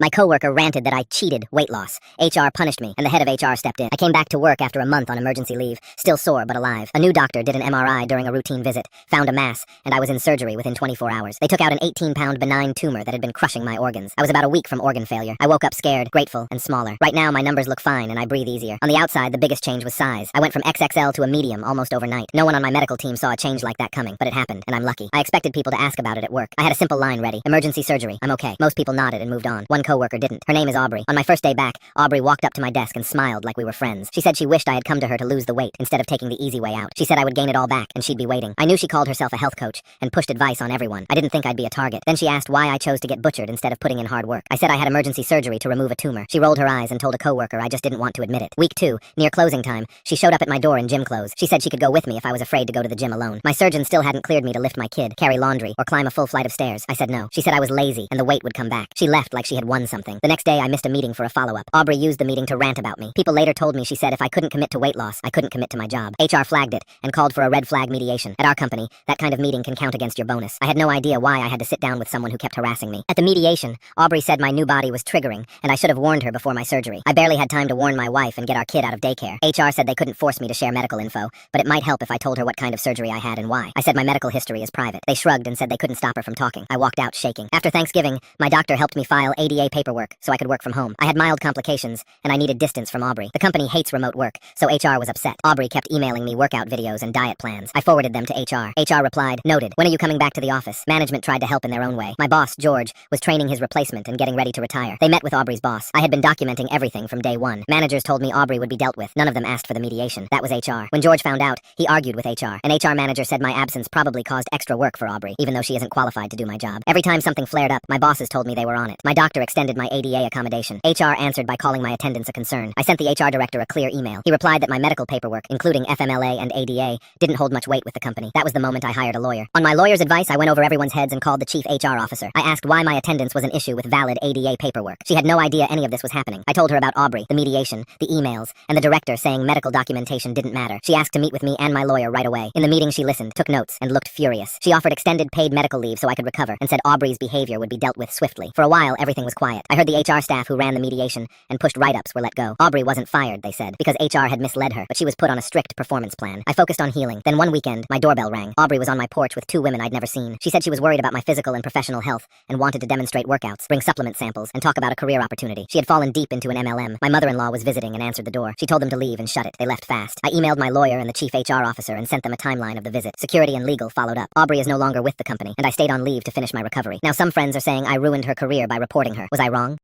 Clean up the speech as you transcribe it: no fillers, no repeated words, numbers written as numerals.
My coworker ranted that I cheated weight loss. HR punished me, and the head of HR stepped in. I came back to work after a month on emergency leave, still sore but alive. A new doctor did an MRI during a routine visit, found a mass, and I was in surgery within 24 hours. They took out an 18-pound benign tumor that had been crushing my organs. I was about a week from organ failure. I woke up scared, grateful, and smaller. Right now, my numbers look fine, and I breathe easier. On the outside, the biggest change was size. I went from XXL to a medium almost overnight. No one on my medical team saw a change like that coming, but it happened, and I'm lucky. I expected people to ask about it at work. I had a simple line ready. Emergency surgery. I'm okay. Most people nodded and moved on. One coworker didn't. Her name is Aubrey. On my first day back, Aubrey walked up to my desk and smiled like we were friends. She said she wished I had come to her to lose the weight instead of taking the easy way out. She said I would gain it all back and she'd be waiting. I knew she called herself a health coach and pushed advice on everyone. I didn't think I'd be a target. Then she asked why I chose to get butchered instead of putting in hard work. I said I had emergency surgery to remove a tumor. She rolled her eyes and told a coworker I just didn't want to admit it. Week 2, near closing time, she showed up at my door in gym clothes. She said she could go with me if I was afraid to go to the gym alone. My surgeon still hadn't cleared me to lift my kid, carry laundry, or climb a full flight of stairs. I said no. She said I was lazy and the weight would come back. She left like she had won something. The next day I missed a meeting for a follow-up. Aubrey used the meeting to rant about me. People later told me she said if I couldn't commit to weight loss, I couldn't commit to my job. HR flagged it and called for a red flag mediation. At our company, that kind of meeting can count against your bonus. I had no idea why I had to sit down with someone who kept harassing me. At the mediation, Aubrey said my new body was triggering and I should have warned her before my surgery. I barely had time to warn my wife and get our kid out of daycare. HR said they couldn't force me to share medical info, but it might help if I told her what kind of surgery I had and why. I said my medical history is private. They shrugged and said they couldn't stop her from talking. I walked out shaking. After Thanksgiving, my doctor helped me file ADA paperwork so I could work from home. I had mild complications and I needed distance from Aubrey. The company hates remote work, so HR was upset. Aubrey kept emailing me workout videos and diet plans. I forwarded them to HR. HR replied, "Noted. When are you coming back to the office?" Management tried to help in their own way. My boss, George, was training his replacement and getting ready to retire. They met with Aubrey's boss. I had been documenting everything from day one. Managers told me Aubrey would be dealt with. None of them asked for the mediation. That was HR. When George found out, he argued with HR. An HR manager said my absence probably caused extra work for Aubrey, even though she isn't qualified to do my job. Every time something flared up, my bosses told me they were on it. My doctor extended my ADA accommodation. HR answered by calling my attendance a concern. I sent the HR director a clear email. He replied that my medical paperwork, including FMLA and ADA, didn't hold much weight with the company. That was the moment I hired a lawyer. On my lawyer's advice, I went over everyone's heads and called the chief HR officer. I asked why my attendance was an issue with valid ADA paperwork. She had no idea any of this was happening. I told her about Aubrey, the mediation, the emails, and the director saying medical documentation didn't matter. She asked to meet with me and my lawyer right away. In the meeting, she listened, took notes, and looked furious. She offered extended paid medical leave so I could recover and said Aubrey's behavior would be dealt with swiftly. For a while, everything was quiet. I heard the HR staff who ran the mediation and pushed write-ups were let go. Aubrey wasn't fired, they said, because HR had misled her, but she was put on a strict performance plan. I focused on healing. Then one weekend, my doorbell rang. Aubrey was on my porch with 2 women I'd never seen. She said she was worried about my physical and professional health and wanted to demonstrate workouts, bring supplement samples, and talk about a career opportunity. She had fallen deep into an MLM. My mother-in-law was visiting and answered the door. She told them to leave and shut it. They left fast. I emailed my lawyer and the chief HR officer and sent them a timeline of the visit. Security and legal followed up. Aubrey is no longer with the company, and I stayed on leave to finish my recovery. Now some friends are saying I ruined her career by reporting her. Was I wrong?